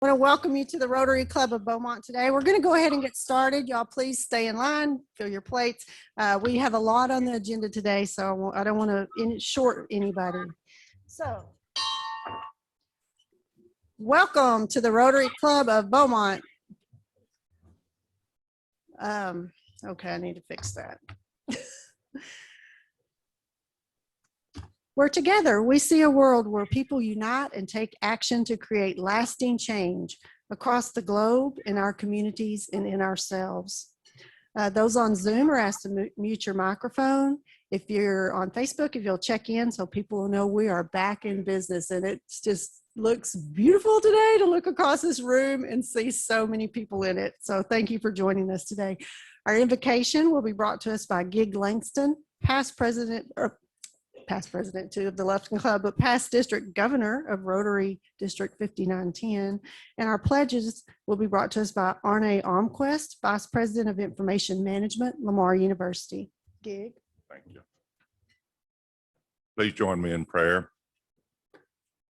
I want to welcome you to the Rotary Club of Beaumont today. We're going to go ahead and get started. Y'all please stay in line, fill your plates. We have a lot on the agenda today, so I don't want to short anybody. So, welcome to the Rotary Club of Beaumont. Okay, I need to fix that. We're together. We see a world where people unite and take action to create lasting change across the globe, in our communities, and in ourselves. Those on Zoom are asked to mute your microphone. If you're on Facebook, if you'll check in so people will know we are back in business. And it just looks beautiful today to look across this room and see so many people in it. So thank you for joining us today. Our invocation will be brought to us by Gig Langston, past president too of the Lufkin Club, but past district governor of Rotary District 5910. And our pledges will be brought to us by Arne Almquist, vice president of information management, Lamar University. Gig. Thank you. Please join me in prayer.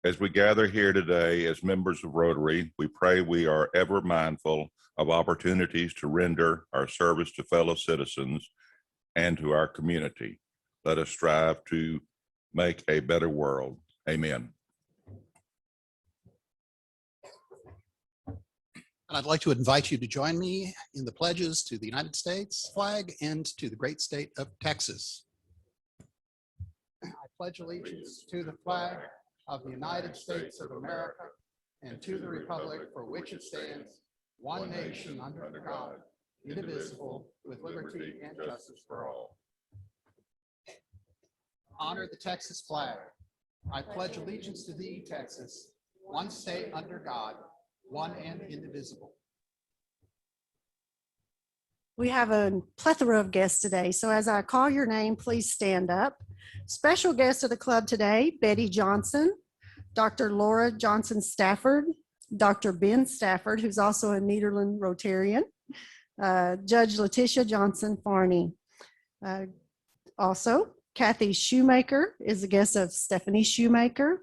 As we gather here today as members of Rotary, we pray we are ever mindful of opportunities to render our service to fellow citizens and to our community. Let us strive to make a better world. Amen. And I'd like to invite you to join me in the pledges to the United States flag and to the great state of Texas. I pledge allegiance to the flag of the United States of America and to the republic for which it stands, one nation under God, indivisible, with liberty and justice for all. Honor the Texas flag. I pledge allegiance to thee, Texas, one state under God, one and indivisible. We have a plethora of guests today, so as I call your name, please stand up. Special guests of the club today, Betty Johnson, Dr. Laura Johnson Stafford, Dr. Ben Stafford, who's also a Nederland Rotarian, Judge Letitia Johnson Farney. Also, Kathy Shoemaker is a guest of Stephanie Shoemaker.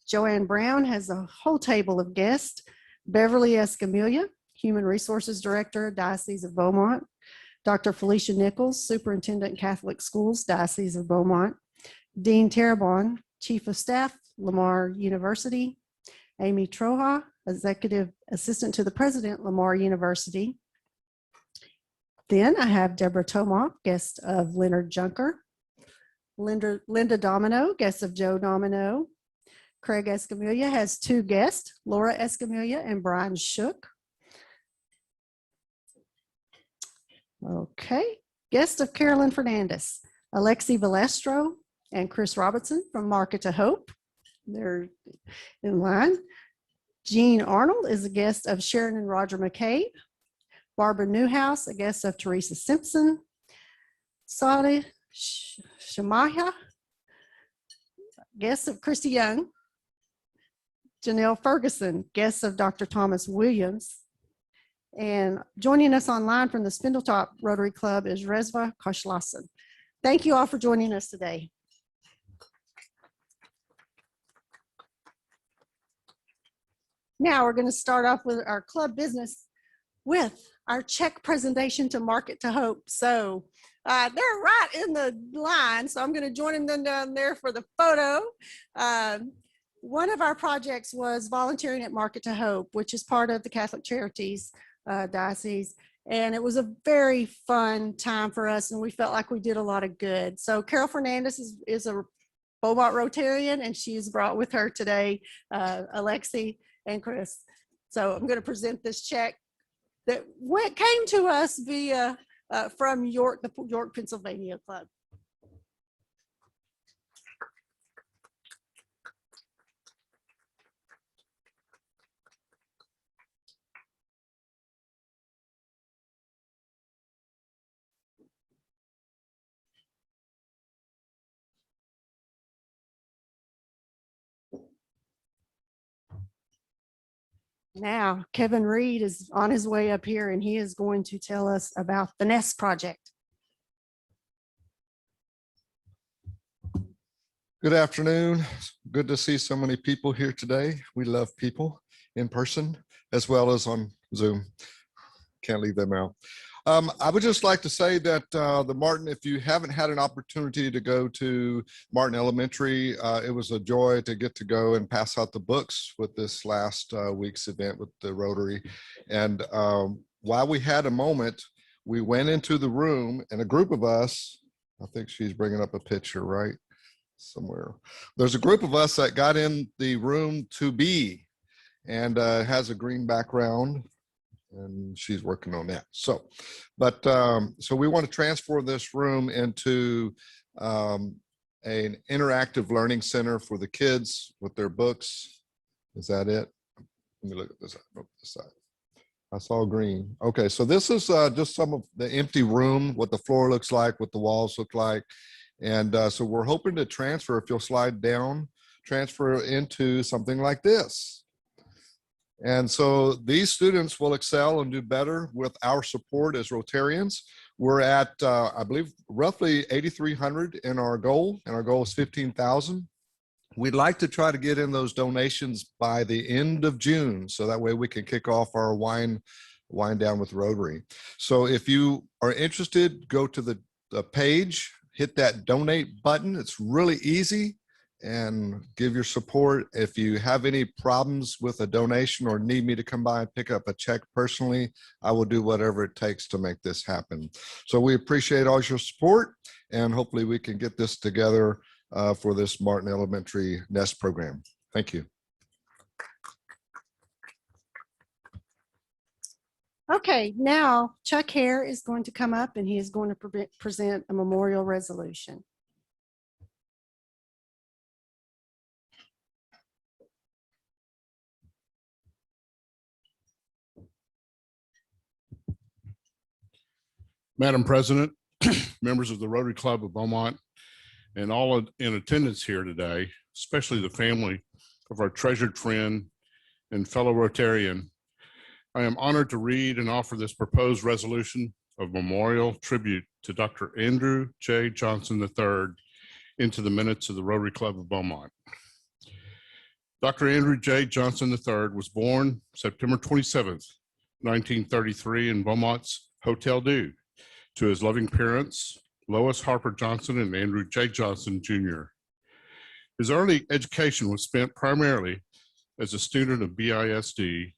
Joanne Brown has a whole table of guests. Beverly Escamilla, Human Resources Director, Diocese of Beaumont. Dr. Felicia Nichols, Superintendent Catholic Schools, Diocese of Beaumont. Dean Terrebonne, Chief of Staff, Lamar University. Amy Troja, Executive Assistant to the President, Lamar University. Then I have Deborah Tomoff, guest of Leonard Junker. Linda Domino, guest of Joe Domino. Craig Escamilla has two guests, Laura Escamilla and Brian Shook. Okay, guest of Carolyn Fernandez, Alexi Valestro and Chris Robertson from Market to Hope. They're in line. Jean Arnold is a guest of Sharon and Roger McCabe. Barbara Newhouse, a guest of Teresa Simpson. Saudi Shamaya, guest of Christy Young. Janelle Ferguson, guest of Dr. Thomas Williams. And joining us online from the Spindletop Rotary Club is Rezva Koshlason. Thank you all for joining us today. Now we're going to start off with our club business with our check presentation to Market to Hope. So they're right in the line, so I'm going to join them down there for the photo. One of our projects was volunteering at Market to Hope, which is part of the Catholic Charities Diocese. And it was a very fun time for us, and we felt like we did a lot of good. So Carol Fernandez is a Beaumont Rotarian, and she's brought with her today Alexi and Chris. So I'm going to present this check that came to us via from York, the York, Pennsylvania Club. Now, Kevin Reed is on his way up here, and he is going to tell us about the NEST project. Good afternoon. Good to see so many people here today. We love people in person as well as on Zoom. Can't leave them out. I would just like to say that the Martin, if you haven't had an opportunity to go to Martin Elementary, it was a joy to get to go and pass out the books with this last week's event with the Rotary. And while we had a moment, we went into the room and a group of us, I think she's bringing up a picture, right? Somewhere. There's a group of us that got in the room to be, and has a green background, and she's working on that. So, but so we want to transfer this room into an interactive learning center for the kids with their books. Is that it? Let me look at this side. I saw green. Okay, so this is just some of the empty room, what the floor looks like, what the walls look like. And so we're hoping to transfer, if you'll slide down, transfer into something like this. And so these students will excel and do better with our support as Rotarians. We're at, I believe, roughly 8,300 in our goal, and our goal is 15,000. We'd like to try to get in those donations by the end of June, so that way we can kick off our wind down with Rotary. So if you are interested, go to the page, hit that donate button. It's really easy, and give your support. If you have any problems with a donation or need me to come by and pick up a check personally, I will do whatever it takes to make this happen. So we appreciate all your support, and hopefully we can get this together for this Martin Elementary NEST program. Thank you. Okay, now Chuck Hare is going to come up and he is going to present a memorial resolution. Madam President, members of the Rotary Club of Beaumont, and all in attendance here today, especially the family of our treasured friend and fellow Rotarian, I am honored to read and offer this proposed resolution of memorial tribute to Dr. Andrew J. Johnson III into the minutes of the Rotary Club of Beaumont. Dr. Andrew J. Johnson III was born September 27th, 1933 in Beaumont's Hotel Dieu to his loving parents, Lois Harper Johnson and Andrew J. Johnson, Jr. His early education was spent primarily as a student of BISD,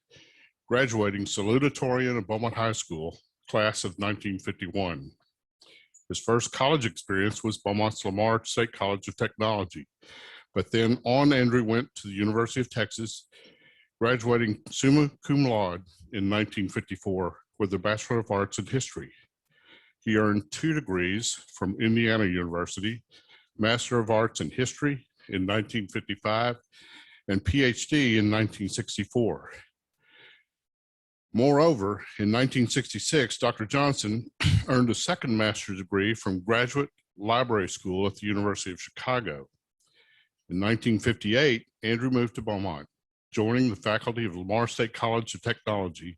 graduating salutatorian of Beaumont High School, class of 1951. His first college experience was Beaumont's Lamar State College of Technology, but then on Andrew went to the University of Texas, graduating summa cum laude in 1954 with a Bachelor of Arts in History. He earned 2 degrees from Indiana University, Master of Arts in History in 1955, and PhD in 1964. Moreover, in 1966, Dr. Johnson earned a second master's degree from Graduate Library School at the University of Chicago. In 1958, Andrew moved to Beaumont, joining the faculty of Lamar State College of Technology,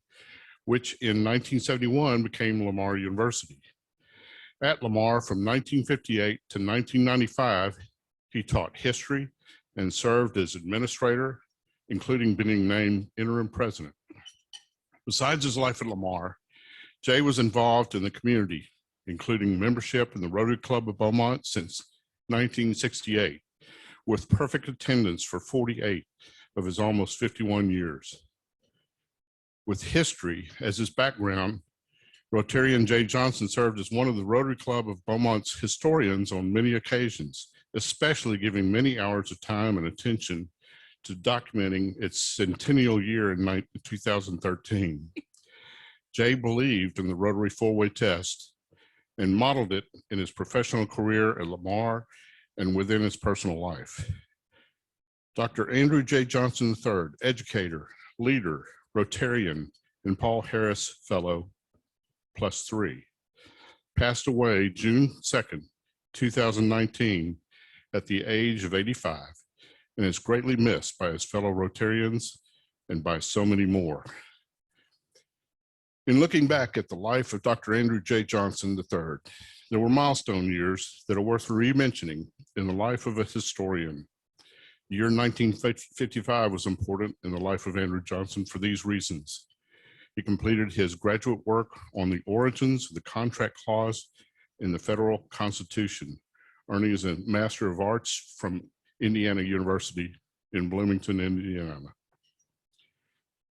which in 1971 became Lamar University. At Lamar from 1958 to 1995, he taught history and served as administrator, including being named interim president. Besides his life at Lamar, Jay was involved in the community, including membership in the Rotary Club of Beaumont since 1968, with perfect attendance for 48 of his almost 51 years. With history as his background, Rotarian Jay Johnson served as one of the Rotary Club of Beaumont's historians on many occasions, especially giving many hours of time and attention to documenting its centennial year in 2013. Jay believed in the Rotary four-way test and modeled it in his professional career at Lamar and within his personal life. Dr. Andrew J. Johnson III, educator, leader, Rotarian, and Paul Harris Fellow, +3, passed away June 2nd, 2019, at the age of 85, and is greatly missed by his fellow Rotarians and by so many more. In looking back at the life of Dr. Andrew J. Johnson III, there were milestone years that are worth re-mentioning in the life of a historian. The year 1955 was important in the life of Andrew Johnson for these reasons. He completed his graduate work on the origins of the contract clause in the federal Constitution, earning his Master of Arts from Indiana University in Bloomington, Indiana.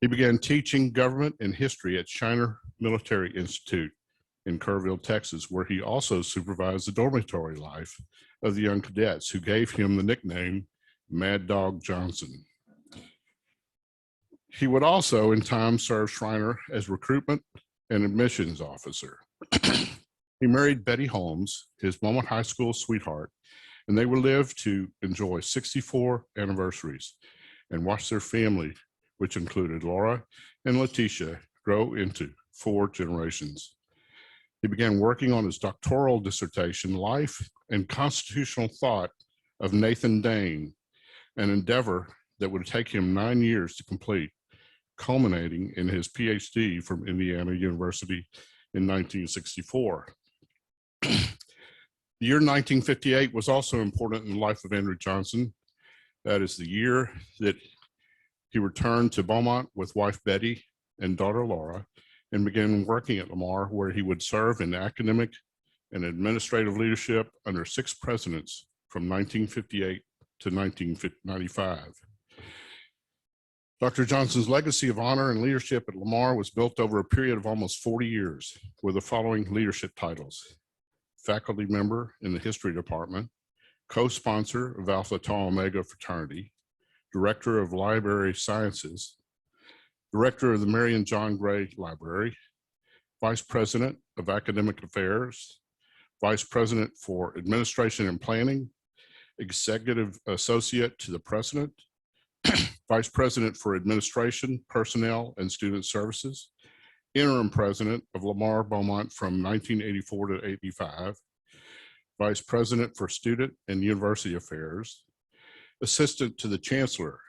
He began teaching government and history at Shiner Military Institute in Kerrville, Texas, where he also supervised the dormitory life of the young cadets, who gave him the nickname Mad Dog Johnson. He would also in time serve Schreiner as recruitment and admissions officer. He married Betty Holmes, his Beaumont High School sweetheart, and they would live to enjoy 64 anniversaries and watch their family, which included Laura and Letitia, grow into 4 generations. He began working on his doctoral dissertation, Life and Constitutional Thought of Nathan Dane, an endeavor that would take him 9 years to complete, culminating in his PhD from Indiana University in 1964. The year 1958 was also important in the life of Andrew Johnson. That is the year that he returned to Beaumont with wife Betty and daughter Laura and began working at Lamar, where he would serve in academic and administrative leadership under 6 presidents from 1958 to 1995. Dr. Johnson's legacy of honor and leadership at Lamar was built over a period of almost 40 years with the following leadership titles: faculty member in the history department, co-sponsor of Alpha Tau Omega fraternity, director of library sciences, director of the Mary and John Gray Library, vice president of academic affairs, vice president for administration and planning, executive associate to the president, vice president for administration, personnel, and student services, interim president of Lamar Beaumont from 1984 to 85, vice president for student and university affairs, assistant to the chancellor,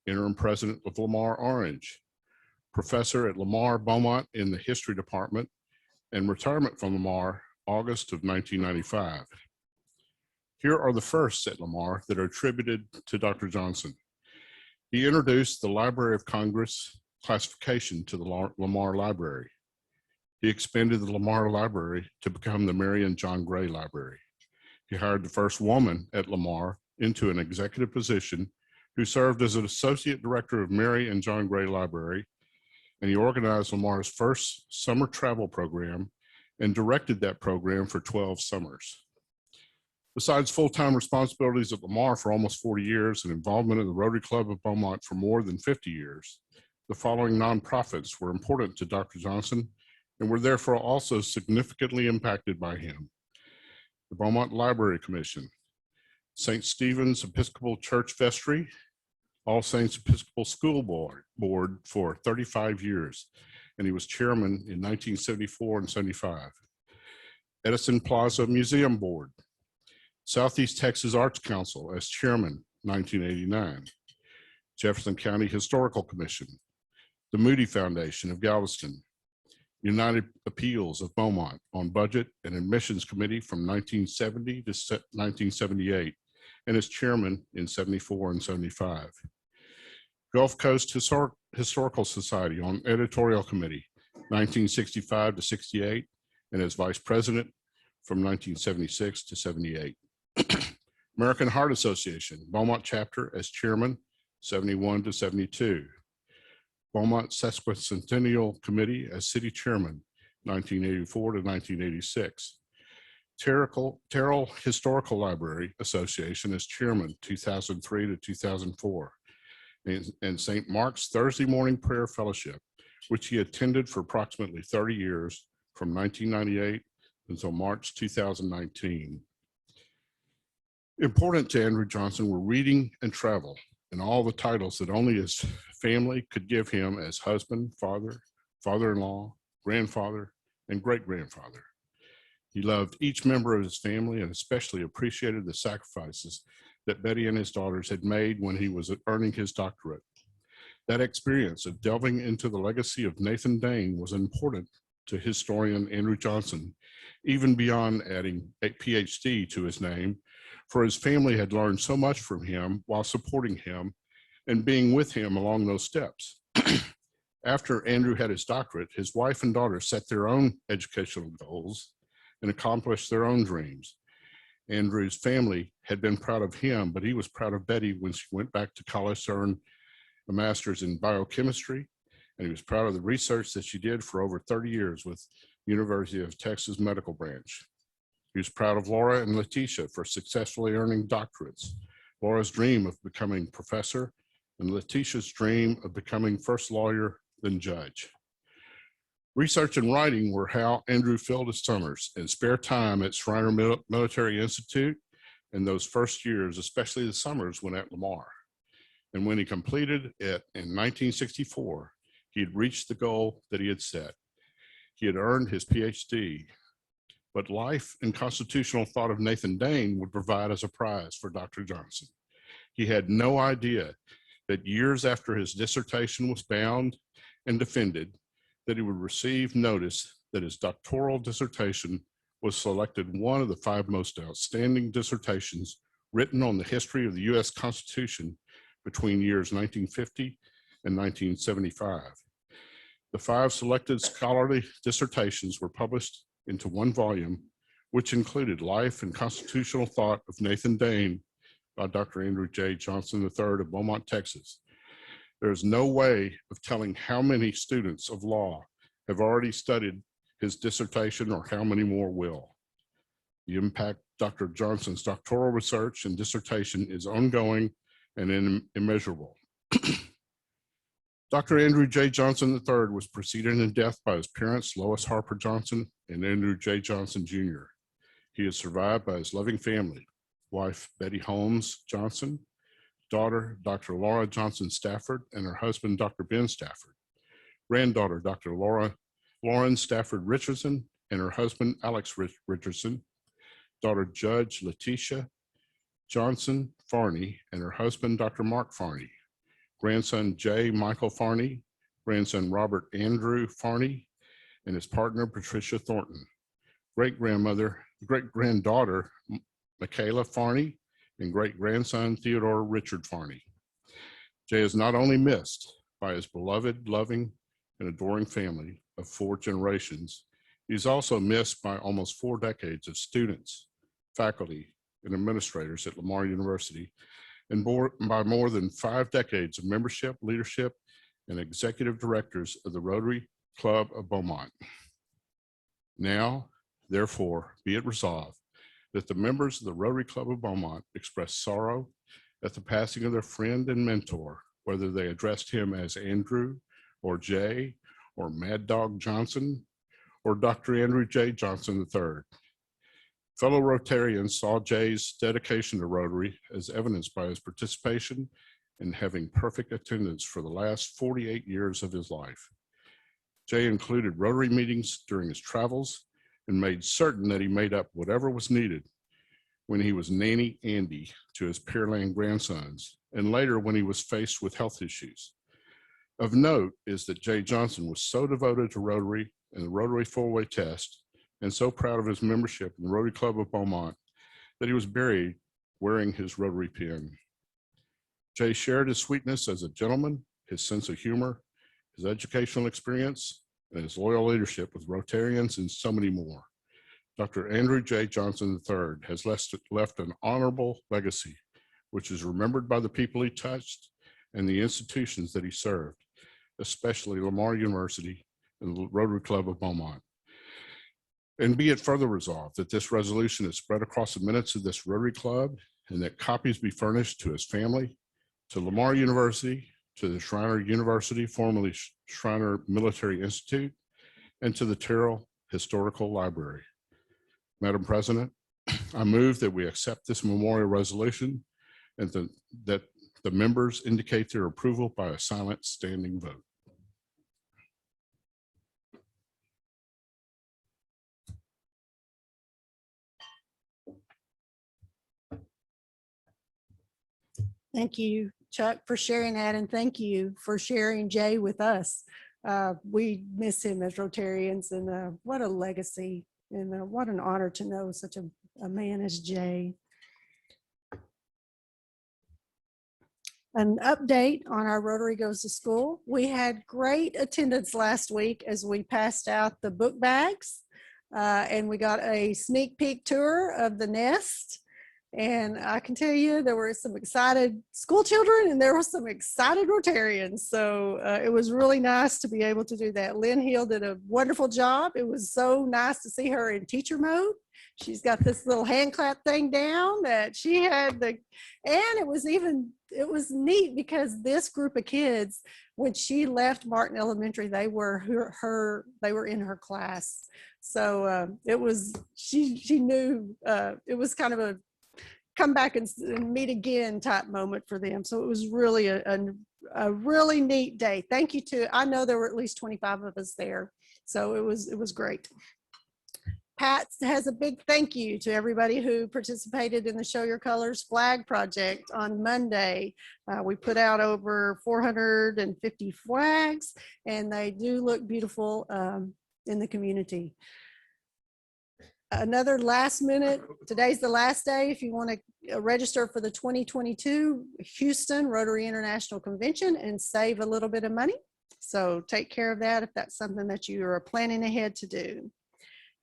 interim president of Lamar Orange, professor at Lamar Beaumont in the history department, and retirement from Lamar, August of 1995. Here are the firsts at Lamar that are attributed to Dr. Johnson. He introduced the Library of Congress classification to the Lamar Library. He expanded the Lamar Library to become the Mary and John Gray Library. He hired the first woman at Lamar into an executive position, who served as an associate director of Mary and John Gray Library, and he organized Lamar's first summer travel program and directed that program for 12 summers. Besides full-time responsibilities at Lamar for almost 40 years and involvement in the Rotary Club of Beaumont for more than 50 years, the following nonprofits were important to Dr. Johnson and were therefore also significantly impacted by him: the Beaumont Library Commission, St. Stephen's Episcopal Church Vestry, All Saints Episcopal School Board for 35 years, and he was chairman in 1974 and 75. Edison Plaza Museum Board, Southeast Texas Arts Council as chairman, 1989. Jefferson County Historical Commission, the Moody Foundation of Galveston, United Appeals of Beaumont on Budget and Admissions Committee from 1970 to 1978, and as chairman in 74 and 75. Gulf Coast Historical Society on Editorial Committee, 1965 to 68, and as vice president from 1976 to 78. American Heart Association, Beaumont chapter as chairman, 71 to 72. Beaumont Sesquicentennial Committee as city chairman, 1984 to 1986. Terrell Historical Library Association as chairman, 2003 to 2004. And St. Mark's Thursday Morning Prayer Fellowship, which he attended for approximately 30 years from 1998 until March 2019. Important to Andrew Johnson were reading and travel, and all the titles that only his family could give him as husband, father, father-in-law, grandfather, and great-grandfather. He loved each member of his family and especially appreciated the sacrifices that Betty and his daughters had made when he was earning his doctorate. That experience of delving into the legacy of Nathan Dane was important to historian Andrew Johnson, even beyond adding a PhD to his name, for his family had learned so much from him while supporting him and being with him along those steps. After Andrew had his doctorate, his wife and daughter set their own educational goals and accomplished their own dreams. Andrew's family had been proud of him, but he was proud of Betty when she went back to college to earn a master's in biochemistry, and he was proud of the research that she did for over 30 years with University of Texas Medical Branch. He was proud of Laura and Letitia for successfully earning doctorates. Laura's dream of becoming professor and Letitia's dream of becoming first lawyer, then judge. Research and writing were how Andrew filled his summers and spare time at Shriner Military Institute in those first years, especially the summers when at Lamar. And when he completed it in 1964, he had reached the goal that he had set. He had earned his PhD, but life and constitutional thought of Nathan Dane would provide as a prize for Dr. Johnson. He had no idea that years after his dissertation was bound and defended, that he would receive notice that his doctoral dissertation was selected one of the 5 most outstanding dissertations written on the history of the U.S. Constitution between years 1950 and 1975. The 5 selected scholarly dissertations were published into one volume, which included Life and Constitutional Thought of Nathan Dane by Dr. Andrew J. Johnson III of Beaumont, Texas. There is no way of telling how many students of law have already studied his dissertation or how many more will. The impact Dr. Johnson's doctoral research and dissertation is ongoing and immeasurable. Dr. Andrew J. Johnson III was preceded in death by his parents, Lois Harper Johnson and Andrew J. Johnson Jr. He is survived by his loving family, wife Betty Holmes Johnson, daughter Dr. Laura Johnson Stafford, and her husband Dr. Ben Stafford, granddaughter Dr. Lauren Stafford Richardson and her husband Alex Richardson, daughter Judge Letitia Johnson Farney and her husband Dr. Mark Farney, grandson J. Michael Farney, grandson Robert Andrew Farney, and his partner Patricia Thornton, great-granddaughter Michaela Farney, and great-grandson Theodore Richard Farney. Jay is not only missed by his beloved, loving, and adoring family of 4 generations, he's also missed by almost 4 decades of students, faculty, and administrators at Lamar University, and by more than 5 decades of membership, leadership, and executive directors of the Rotary Club of Beaumont. Now, therefore, be it resolved that the members of the Rotary Club of Beaumont express sorrow at the passing of their friend and mentor, whether they addressed him as Andrew or Jay or Mad Dog Johnson or Dr. Andrew J. Johnson III. Fellow Rotarians saw Jay's dedication to Rotary as evidenced by his participation in having perfect attendance for the last 48 years of his life. Jay included Rotary meetings during his travels and made certain that he made up whatever was needed when he was Nanny Andy to his Pearland grandsons, and later when he was faced with health issues. Of note is that Jay Johnson was so devoted to Rotary and the Rotary 4-way test, and so proud of his membership in the Rotary Club of Beaumont, that he was buried wearing his Rotary pin. Jay shared his sweetness as a gentleman, his sense of humor, his educational experience, and his loyal leadership with Rotarians and so many more. Dr. Andrew J. Johnson III has left an honorable legacy, which is remembered by the people he touched and the institutions that he served, especially Lamar University and the Rotary Club of Beaumont. And be it further resolved that this resolution is spread across the minutes of this Rotary Club and that copies be furnished to his family, to Lamar University, to the Shriner University, formerly Shriner Military Institute, and to the Terrell Historical Library. Madam President, I move that we accept this memorial resolution and that the members indicate their approval by a silent standing vote. Thank you, Chuck, for sharing that, and thank you for sharing Jay with us. We miss him as Rotarians, and what a legacy, and what an honor to know such a man as Jay. An update on our Rotary Goes to School. We had great attendance last week as we passed out the book bags, and we got a sneak peek tour of the nest. And I can tell you there were some excited school children and there were some excited Rotarians. So it was really nice to be able to do that. Lynn Hill did a wonderful job. It was so nice to see her in teacher mode. She's got this little hand clap thing down that she had and it was neat because this group of kids, when she left Martin Elementary, they were in her class. So she knew it was kind of a come back and meet again type moment for them. So it was really a really neat day. Thank you I know there were at least 25 of us there. So it was great. Pat has a big thank you to everybody who participated in the Show Your Colors flag project on Monday. We put out over 450 flags and they do look beautiful in the community. Another last minute, today's the last day if you want to register for the 2022 Houston Rotary International Convention and save a little bit of money. So take care of that if that's something that you are planning ahead to do.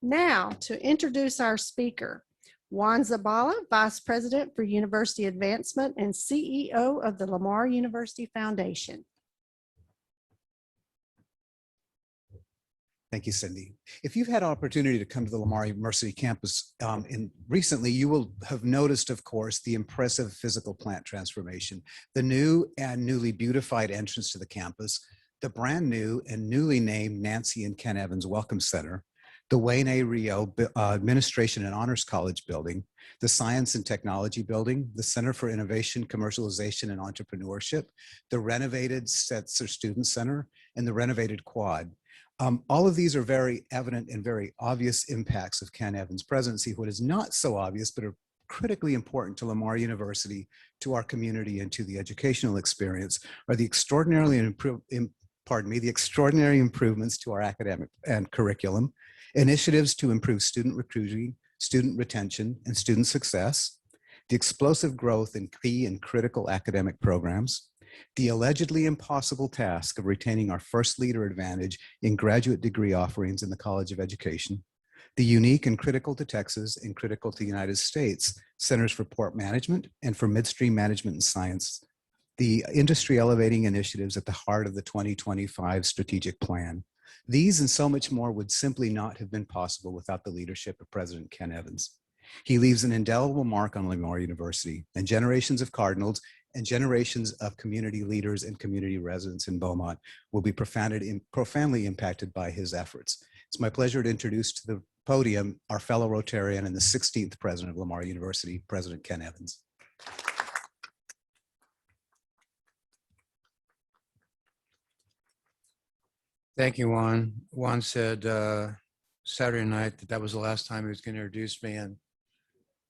Now to introduce our speaker, Juan Zabala, Vice President for University Advancement and CEO of the Lamar University Foundation. Thank you, Cindy. If you've had an opportunity to come to the Lamar University campus recently, you will have noticed, of course, the impressive physical plant transformation, the new and newly beautified entrance to the campus, the brand new and newly named Nancy and Ken Evans Welcome Center, the Wayne A. Rio Administration and Honors College building, the Science and Technology building, the Center for Innovation, Commercialization, and Entrepreneurship, the renovated Setzer Student Center, and the renovated Quad. All of these are very evident and very obvious impacts of Ken Evans' presidency. What is not so obvious, but are critically important to Lamar University, to our community, and to the educational experience are the extraordinary improvements to our academic and curriculum, initiatives to improve student recruiting, student retention, and student success, the explosive growth in key and critical academic programs, the allegedly impossible task of retaining our first leader advantage in graduate degree offerings in the College of Education, the unique and critical to Texas and critical to the United States Centers for Port Management and for Midstream Management and Science, the industry elevating initiatives at the heart of the 2025 strategic plan. These and so much more would simply not have been possible without the leadership of President Ken Evans. He leaves an indelible mark on Lamar University, and generations of Cardinals and generations of community leaders and community residents in Beaumont will be profoundly impacted by his efforts. It's my pleasure to introduce to the podium our fellow Rotarian and the 16th president of Lamar University, President Ken Evans. Thank you, Juan. Juan said Saturday night that was the last time he was going to introduce me, and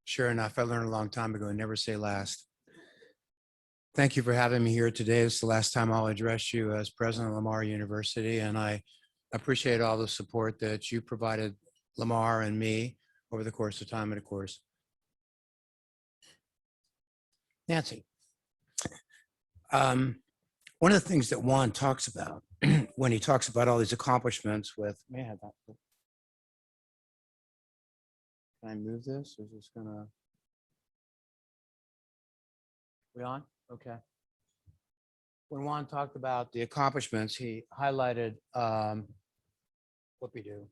sure enough, I learned a long time ago, never say last. Thank you for having me here today. It's the last time I'll address you as president of Lamar University, and I appreciate all the support that you provided Lamar and me over the course of time, and of course, Nancy. One of the things that Juan talks about when he talks about all these accomplishments with, may I have that? Can I move this? Or is this gonna? We on? Okay. When Juan talked about the accomplishments, he highlighted what we do.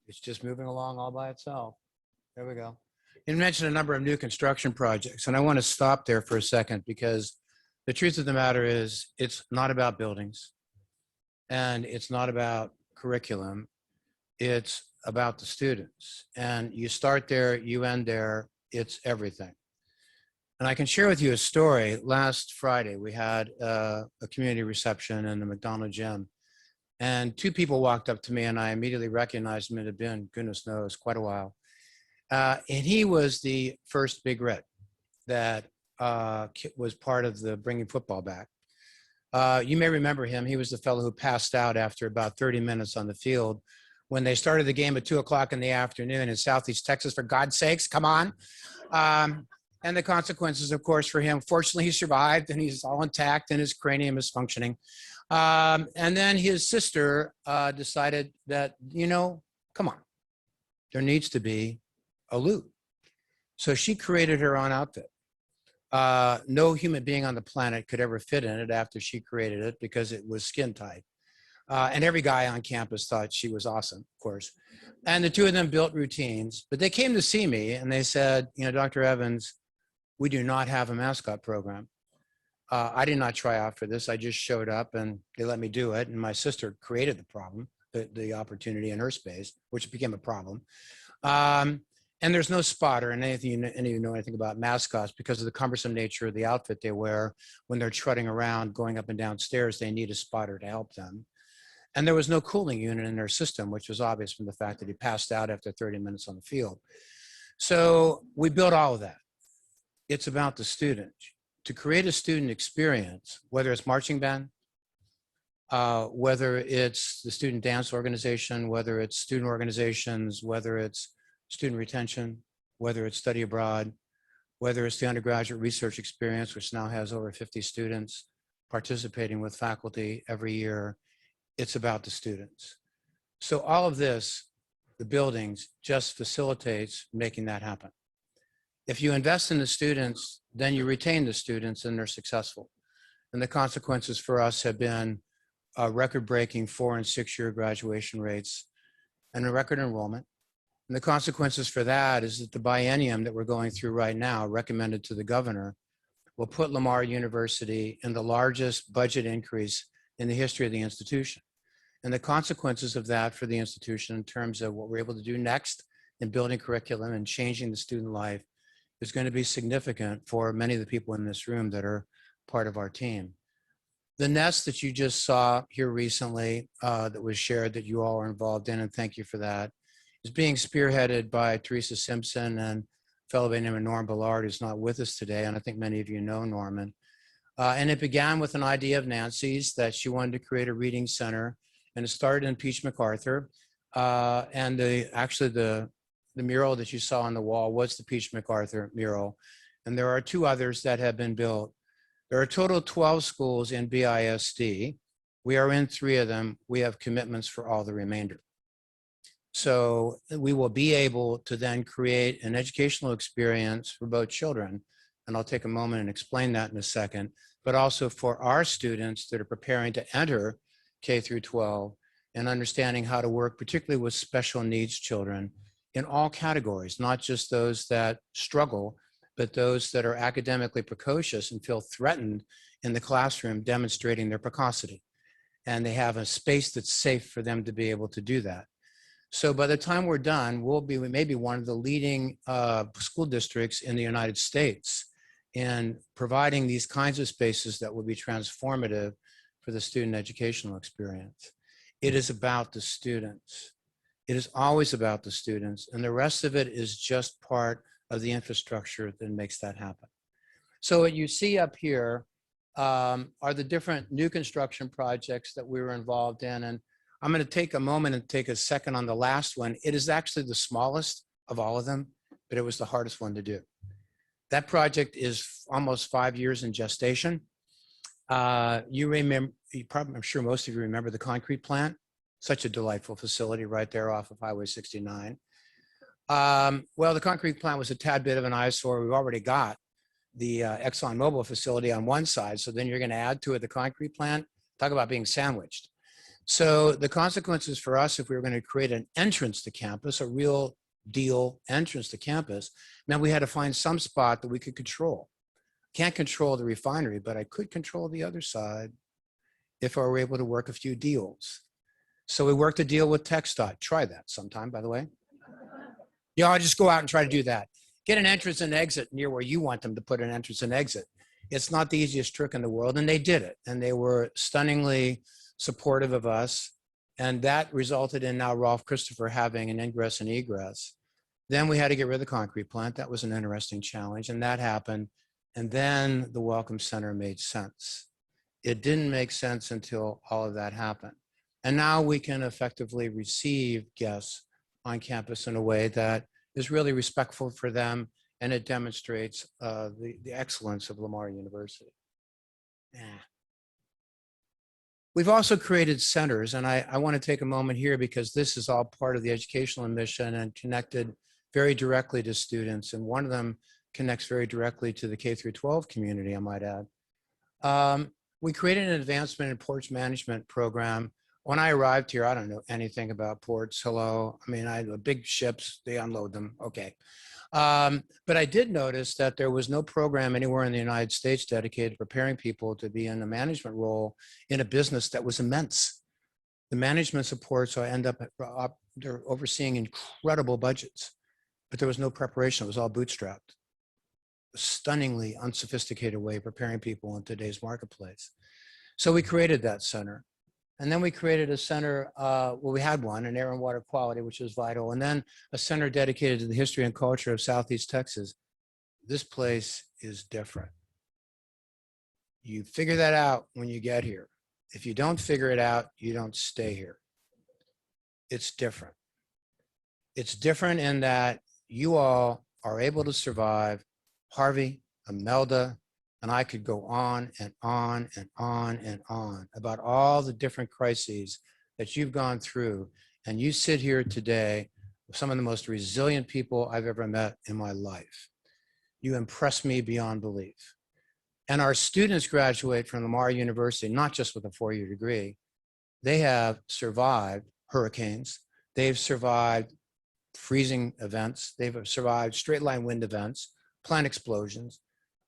It's just moving along all by itself. There we go. He mentioned a number of new construction projects, and I want to stop there for a second because the truth of the matter is it's not about buildings and it's not about curriculum. It's about the students. And you start there, you end there, it's everything. And I can share with you a story. Last Friday, we had a community reception in the McDonald gym. And two people walked up to me and I immediately recognized him. It had been, goodness knows, quite a while. And he was the first Big Red that was part of the bringing football back. You may remember him. He was the fellow who passed out after about 30 minutes on the field when they started the game at 2 o'clock in the afternoon in Southeast Texas. For God's sakes, come on. And the consequences, of course, for him, fortunately, he survived and he's all intact and his cranium is functioning. And then his sister decided that, you know, come on, there needs to be a loot. So she created her own outfit. No human being on the planet could ever fit in it after she created it because it was skin tight. And every guy on campus thought she was awesome, of course. And the two of them built routines, but they came to see me and they said, you know, Dr. Evans, we do not have a mascot program. I did not try out for this. I just showed up and they let me do it. And my sister created the problem, the opportunity in her space, which became a problem. And there's no spotter, and any of you know anything about mascots, because of the cumbersome nature of the outfit they wear when they're trotting around, going up and down stairs, they need a spotter to help them. And there was no cooling unit in their system, which was obvious from the fact that he passed out after 30 minutes on the field. So we built all of that. It's about the student. To create a student experience, whether it's marching band, whether it's the student dance organization, whether it's student organizations, whether it's student retention, whether it's study abroad, whether it's the undergraduate research experience, which now has over 50 students participating with faculty every year, it's about the students. So all of this, the buildings, just facilitates making that happen. If you invest in the students, then you retain the students and they're successful. And the consequences for us have been record-breaking 4- and 6-year graduation rates and a record enrollment. And the consequences for that is that the biennium that we're going through right now, recommended to the governor, will put Lamar University in the largest budget increase in the history of the institution. And the consequences of that for the institution in terms of what we're able to do next in building curriculum and changing the student life is going to be significant for many of the people in this room that are part of our team. The nest that you just saw here recently that was shared that you all are involved in, and thank you for that, is being spearheaded by Teresa Simpson and a fellow by the name of Norm Ballard, who's not with us today, and I think many of you know Norman. And it began with an idea of Nancy's that she wanted to create a reading center, and it started in Peach MacArthur. And the mural that you saw on the wall was the Peach MacArthur mural. And there are 2 others that have been built. There are a total of 12 schools in BISD. We are in 3 of them. We have commitments for all the remainder. So we will be able to then create an educational experience for both children, and I'll take a moment and explain that in a second, but also for our students that are preparing to enter K through 12 and understanding how to work, particularly with special needs children in all categories, not just those that struggle, but those that are academically precocious and feel threatened in the classroom, demonstrating their precocity. And they have a space that's safe for them to be able to do that. So by the time we're done, we may be one of the leading school districts in the United States in providing these kinds of spaces that will be transformative for the student educational experience. It is about the students. It is always about the students, and the rest of it is just part of the infrastructure that makes that happen. So what you see up here are the different new construction projects that we were involved in, and I'm going to take a moment and take a second on the last one. It is actually the smallest of all of them, but it was the hardest one to do. That project is almost 5 years in gestation. You remember, I'm sure most of you remember the concrete plant, such a delightful facility right there off of Highway 69. Well, the concrete plant was a tad bit of an eyesore. We've already got the ExxonMobil facility on one side, so then you're going to add to it the concrete plant. Talk about being sandwiched. So the consequences for us, if we were going to create an entrance to campus, a real deal entrance to campus, meant we had to find some spot that we could control. Can't control the refinery, but I could control the other side if I were able to work a few deals. So we worked a deal with TxDOT. Try that sometime, by the way. I'll just go out and try to do that. Get an entrance and exit near where you want them to put an entrance and exit. It's not the easiest trick in the world, and they did it. And they were stunningly supportive of us. And that resulted in now Rolf Christopher having an ingress and egress. Then we had to get rid of the concrete plant. That was an interesting challenge, and that happened. And then the Welcome Center made sense. It didn't make sense until all of that happened. And now we can effectively receive guests on campus in a way that is really respectful for them and it demonstrates the excellence of Lamar University. Yeah. We've also created centers, and I want to take a moment here because this is all part of the educational mission and connected very directly to students. And one of them connects very directly to the K through 12 community, I might add. We created an advancement in ports management program. When I arrived here, I don't know anything about ports. Hello. I mean, big ships, they unload them. Okay. But I did notice that there was no program anywhere in the United States dedicated to preparing people to be in a management role in a business that was immense. The management support, so I end up they're overseeing incredible budgets, but there was no preparation. It was all bootstrapped. A stunningly unsophisticated way of preparing people in today's marketplace. So we created that center. And then we created a center, well, we had one, an air and water quality, which was vital. And then a center dedicated to the history and culture of Southeast Texas. This place is different. You figure that out when you get here. If you don't figure it out, you don't stay here. It's different. It's different in that you all are able to survive. Harvey, Imelda, and I could go on and on and on and on about all the different crises that you've gone through. And you sit here today with some of the most resilient people I've ever met in my life. You impress me beyond belief. And our students graduate from Lamar University, not just with a 4-year degree. They have survived hurricanes. They've survived freezing events. They've survived straight line wind events, plant explosions.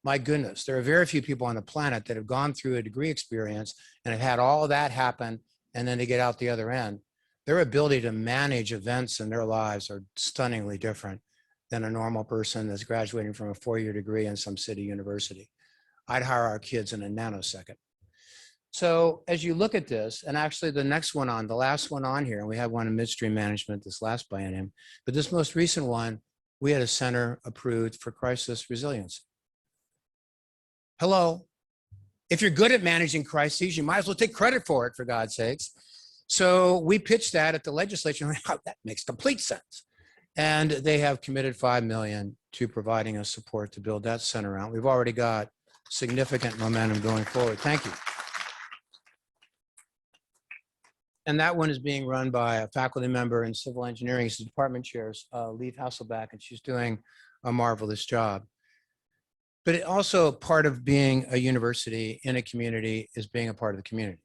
My goodness, there are very few people on the planet that have gone through a degree experience and have had all of that happen, and then they get out the other end. Their ability to manage events in their lives are stunningly different than a normal person that's graduating from a 4-year degree in some city university. I'd hire our kids in a nanosecond. So as you look at this, and actually the next one on, the last one on here, and we had one in midstream management this last biennium, but this most recent one, we had a center approved for crisis resilience. Hello. If you're good at managing crises, you might as well take credit for it, for God's sakes. So we pitched that at the legislature. And that makes complete sense. And they have committed $5 million to providing us support to build that center out. We've already got significant momentum going forward. Thank you. And that one is being run by a faculty member in civil engineering. She's the department chair's Leaf Hasselback, and she's doing a marvelous job. But it also, part of being a university in a community is being a part of the community.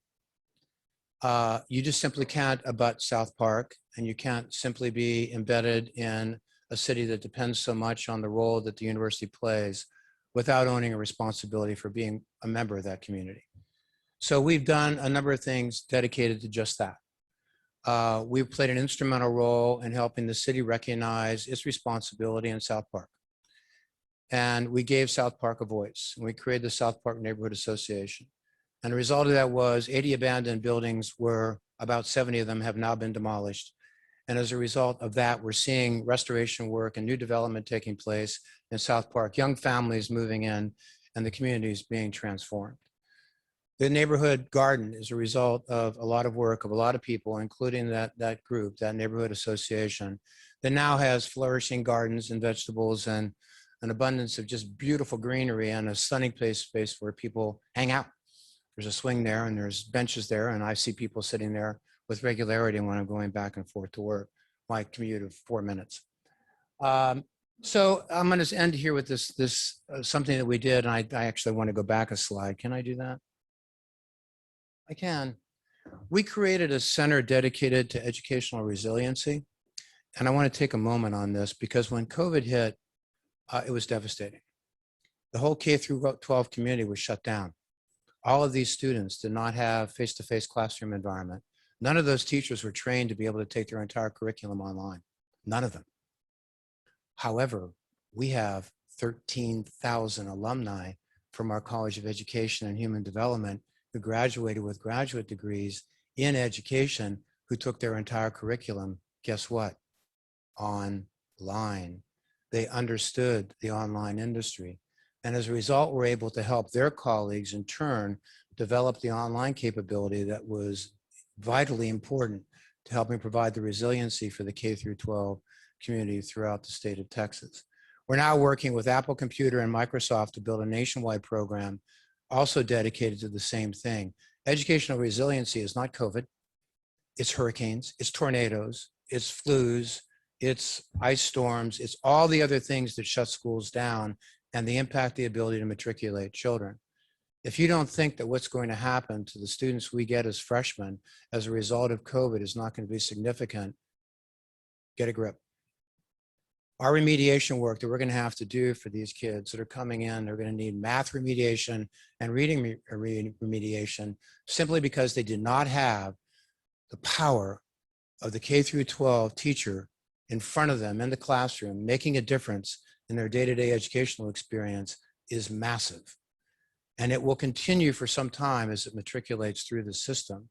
You just simply can't abut South Park, and you can't simply be embedded in a city that depends so much on the role that the university plays without owning a responsibility for being a member of that community. So we've done a number of things dedicated to just that. We've played an instrumental role in helping the city recognize its responsibility in South Park. And we gave South Park a voice. And we created the South Park Neighborhood Association. And the result of that was 80 abandoned buildings, where about 70 of them have now been demolished. And as a result of that, we're seeing restoration work and new development taking place in South Park, young families moving in, and the community is being transformed. The neighborhood garden is a result of a lot of work of a lot of people, including that group, that neighborhood association, that now has flourishing gardens and vegetables and an abundance of just beautiful greenery and a stunning space where people hang out. There's a swing there and there's benches there, and I see people sitting there with regularity when I'm going back and forth to work, my commute of 4 minutes. So I'm going to end here with this something that we did, and I actually want to go back a slide. Can I do that? I can. We created a center dedicated to educational resiliency, and I want to take a moment on this because when COVID hit, it was devastating. The whole K through 12 community was shut down. All of these students did not have face-to-face classroom environment. None of those teachers were trained to be able to take their entire curriculum online. None of them. However, we have 13,000 alumni from our College of Education and Human Development who graduated with graduate degrees in education, who took their entire curriculum, guess what? Online. They understood the online industry. And as a result, we're able to help their colleagues in turn develop the online capability that was vitally important to helping provide the resiliency for the K through 12 community throughout the state of Texas. We're now working with Apple Computer and Microsoft to build a nationwide program also dedicated to the same thing. Educational resiliency is not COVID. It's hurricanes, it's tornadoes, it's flus, it's ice storms, it's all the other things that shut schools down and they impact the ability to matriculate children. If you don't think that what's going to happen to the students we get as freshmen as a result of COVID is not going to be significant, get a grip. Our remediation work that we're going to have to do for these kids that are coming in, they're going to need math remediation and reading remediation simply because they did not have the power of the K through 12 teacher in front of them in the classroom, making a difference in their day-to-day educational experience is massive. And it will continue for some time as it matriculates through the system.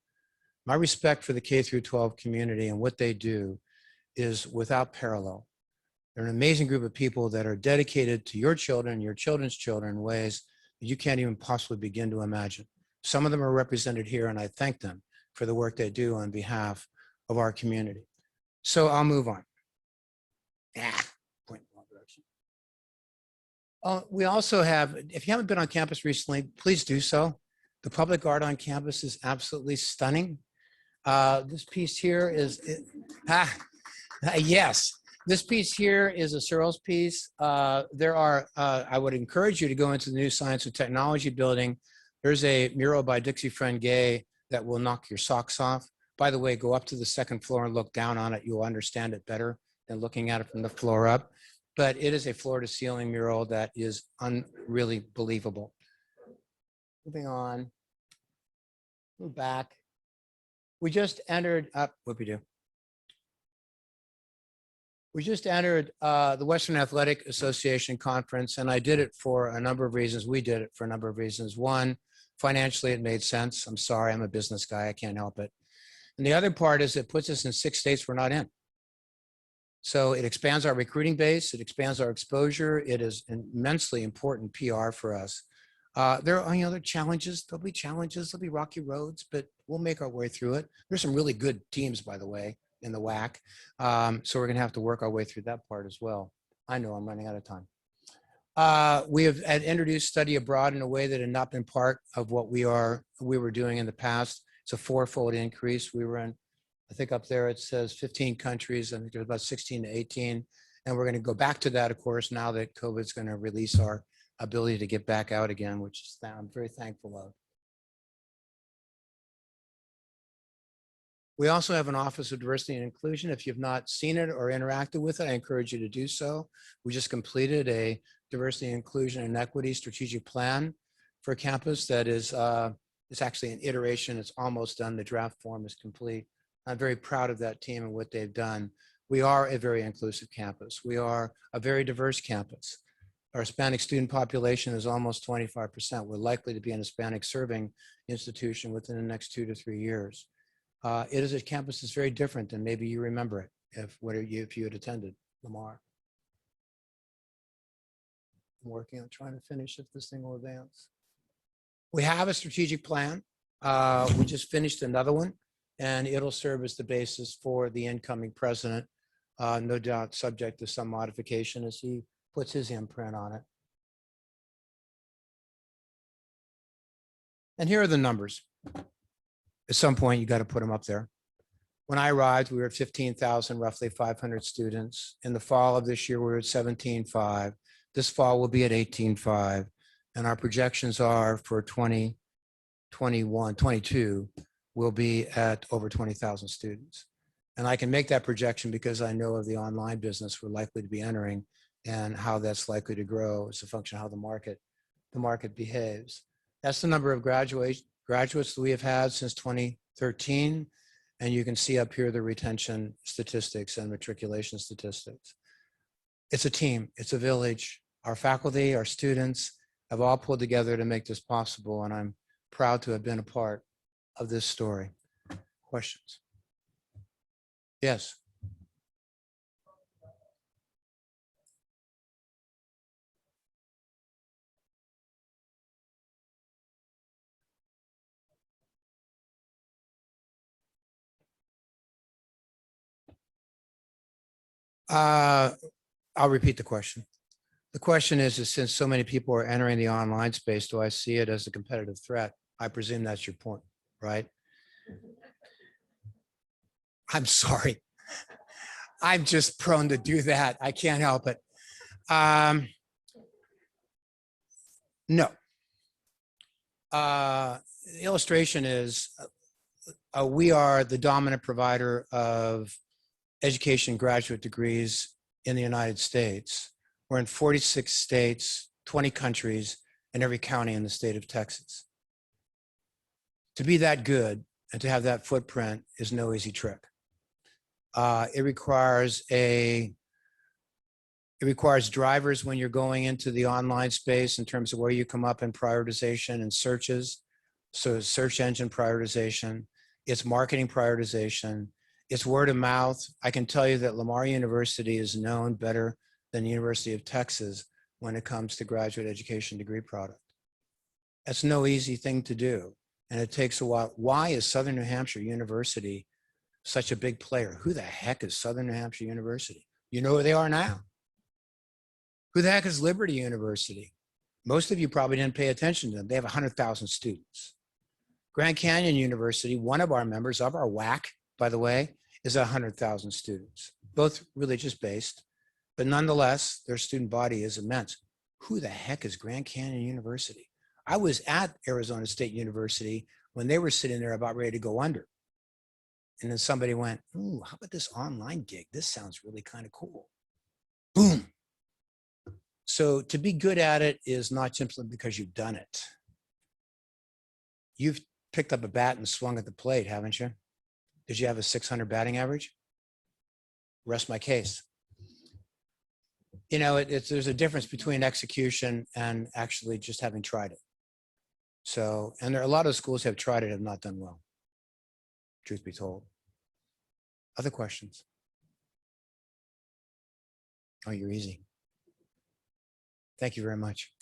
My respect for the K through 12 community and what they do is without parallel. They're an amazing group of people that are dedicated to your children, your children's children in ways that you can't even possibly begin to imagine. Some of them are represented here, and I thank them for the work they do on behalf of our community. So I'll move on. Point in the wrong direction. We also have, if you haven't been on campus recently, please do so. The public art on campus is absolutely stunning. This piece here is, yes, this piece here is a Searles piece. I would encourage you to go into the new Science and Technology building. There's a mural by Dixie Friend Gay that will knock your socks off. By the way, go up to the second floor and look down on it. You'll understand it better than looking at it from the floor up. But it is a floor to ceiling mural that is really believable. Moving on, move back. We just entered up, what we do? We just entered the Western Athletic Association conference, and I did it for a number of reasons. We did it for a number of reasons. One, financially, it made sense. I'm sorry, I'm a business guy. I can't help it. And the other part is it puts us in 6 states we're not in. So it expands our recruiting base. It expands our exposure. It is immensely important PR for us. There are other challenges. There'll be challenges. There'll be rocky roads, but we'll make our way through it. There's some really good teams, by the way, in the WAC. So we're going to have to work our way through that part as well. I know I'm running out of time. We have introduced study abroad in a way that had not been part of what we were doing in the past. It's a 4-fold increase. We were in, I think up there it says 15 countries. I think there's about 16 to 18. And we're going to go back to that, of course, now that COVID's going to release our ability to get back out again, which I'm very thankful of. We also have an Office of Diversity and Inclusion. If you've not seen it or interacted with it, I encourage you to do so. We just completed a diversity, inclusion, and equity strategic plan for campus that is it's actually an iteration. It's almost done. The draft form is complete. I'm very proud of that team and what they've done. We are a very inclusive campus. We are a very diverse campus. Our Hispanic student population is almost 25%. We're likely to be an Hispanic serving institution within the next 2 to 3 years. It is a campus that's very different than maybe you remember it if you had attended Lamar. I'm working on trying to finish if this thing will advance. We have a strategic plan. We just finished another one, and it'll serve as the basis for the incoming president, no doubt subject to some modification as he puts his imprint on it. And here are the numbers. At some point, you got to put them up there. When I arrived, we were at 15,000, roughly 500 students. In the fall of this year, we were at 17,500. This fall, we'll be at 18,500. And our projections are for 2021, 22, we'll be at over 20,000 students. And I can make that projection because I know of the online business we're likely to be entering and how that's likely to grow as a function of how the market behaves. That's the number of graduates that we have had since 2013. And you can see up here the retention statistics and matriculation statistics. It's a team, it's a village. Our faculty, our students have all pulled together to make this possible. And I'm proud to have been a part of this story. Questions? Yes. I'll repeat the question. The question is since so many people are entering the online space, do I see it as a competitive threat? I presume that's your point, right? I'm sorry. I'm just prone to do that. I can't help it. No. The illustration is we are the dominant provider of education graduate degrees in the United States. We're in 46 states, 20 countries, and every county in the state of Texas. To be that good and to have that footprint is no easy trick. It requires drivers when you're going into the online space in terms of where you come up in prioritization and searches. So search engine prioritization, it's marketing prioritization, it's word of mouth. I can tell you that Lamar University is known better than the University of Texas when it comes to graduate education degree product. That's no easy thing to do. And it takes a while. Why is Southern New Hampshire University such a big player? Who the heck is Southern New Hampshire University? You know where they are now. Who the heck is Liberty University? Most of you probably didn't pay attention to them. They have 100,000 students. Grand Canyon University, one of our members of our WAC, by the way, is 100,000 students, both religious based, but nonetheless, their student body is immense. Who the heck is Grand Canyon University? I was at Arizona State University when they were sitting there about ready to go under. And then somebody went, ooh, how about this online gig? This sounds really kind of cool. Boom. So to be good at it is not simply because you've done it. You've picked up a bat and swung at the plate, haven't you? Did you have a 600 batting average? Rest my case. You know, there's a difference between execution and actually just having tried it. So, and there are a lot of schools have tried it, have not done well, truth be told. Other questions? Oh, you're easy. Thank you very much.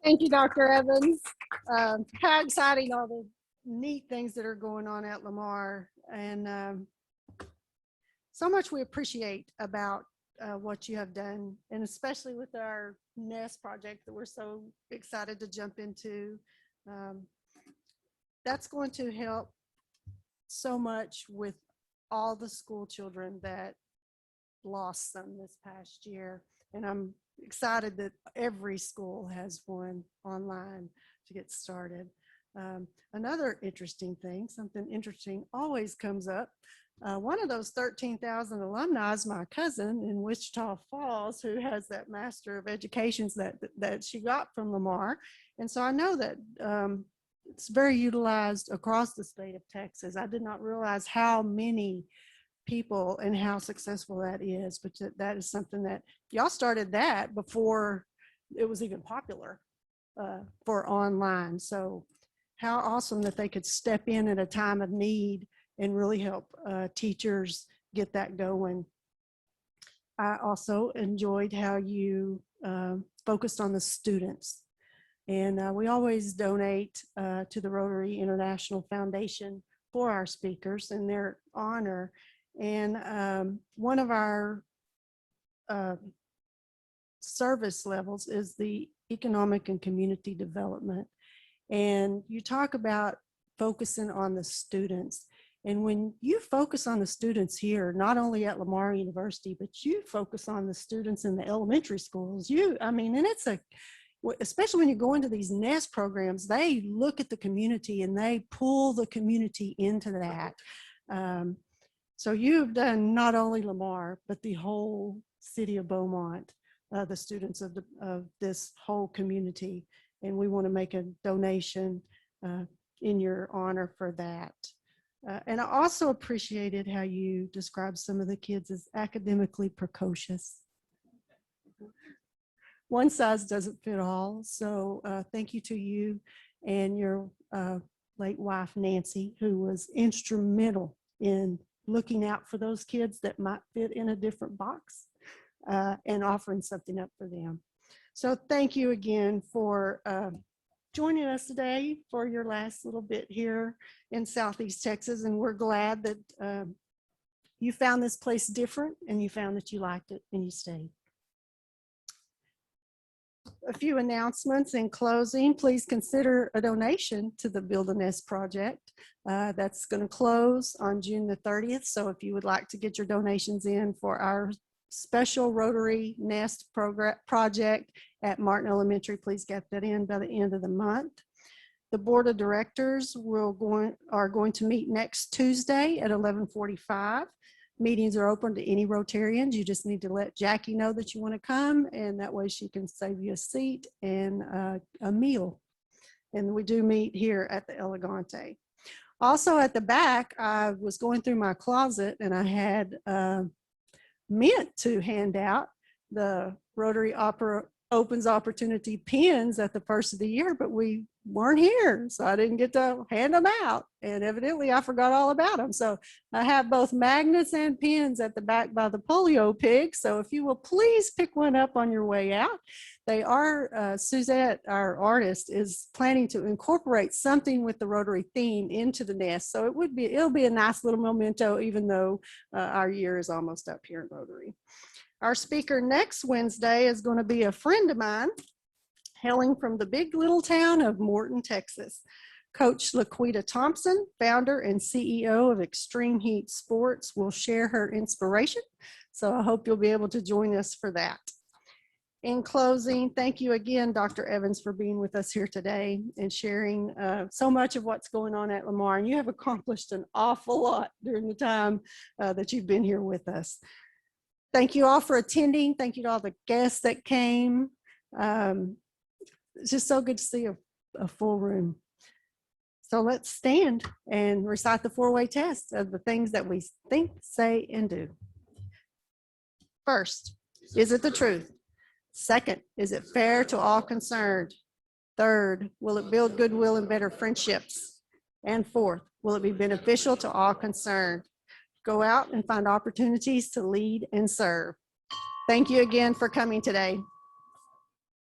Thank you, Dr. Evans. How exciting, all the neat things that are going on at Lamar. And so much we appreciate about what you have done, and especially with our NEST project that we're so excited to jump into. That's going to help so much with all the school children that lost some this past year. And I'm excited that every school has one online to get started. Another interesting thing, something interesting always comes up. One of those 13,000 alumni is my cousin in Wichita Falls, who has that Master of Educations that she got from Lamar. And so I know that it's very utilized across the state of Texas. I did not realize how many people and how successful that is, but that is something that y'all started that before it was even popular for online. So how awesome that they could step in at a time of need and really help teachers get that going. I also enjoyed how you focused on the students. And we always donate to the Rotary International Foundation for our speakers in their honor. And one of our service levels is the economic and community development. And you talk about focusing on the students. And when you focus on the students here, not only at Lamar University, but you focus on the students in the elementary schools, and it's especially when you go into these NEST programs, they look at the community and they pull the community into that. So you've done not only Lamar, but the whole city of Beaumont, the students of this whole community. And we want to make a donation in your honor for that. And I also appreciated how you described some of the kids as academically precocious. One size doesn't fit all. So thank you to you and your late wife, Nancy, who was instrumental in looking out for those kids that might fit in a different box and offering something up for them. So thank you again for joining us today for your last little bit here in Southeast Texas. And we're glad that you found this place different and you found that you liked it and you stayed. A few announcements in closing. Please consider a donation to the Build a Nest project. That's going to close on June the 30th. So if you would like to get your donations in for our special Rotary Nest project at Martin Elementary, please get that in by the end of the month. The Board of Directors are going to meet next Tuesday at 11:45. Meetings are open to any Rotarians. You just need to let Jackie know that you want to come, and that way she can save you a seat and a meal. And we do meet here at the Elegante. Also at the back, I was going through my closet and I had meant to hand out the Rotary Opens Opportunity pins at the first of the year, but we weren't here, so I didn't get to hand them out, and evidently I forgot all about them. So I have both magnets and pins at the back by the polio pig, so if you will please pick one up on your way out. They are, Suzette, our artist, is planning to incorporate something with the Rotary theme into the nest, so it'll be a nice little memento, even though our year is almost up here in Rotary. Our speaker next Wednesday is going to be a friend of mine, hailing from the big little town of Morton, Texas. Coach Laquita Thompson, founder and CEO of Extreme Heat Sports, will share her inspiration. So I hope you'll be able to join us for that. In closing, thank you again, Dr. Evans, for being with us here today and sharing so much of what's going on at Lamar. And you have accomplished an awful lot during the time that you've been here with us. Thank you all for attending. Thank you to all the guests that came. It's just so good to see a full room. So let's stand and recite the four-way test of the things that we think, say, and do. First, is it the truth? Second, is it fair to all concerned? Third, will it build goodwill and better friendships? And fourth, will it be beneficial to all concerned? Go out and find opportunities to lead and serve. Thank you again for coming today.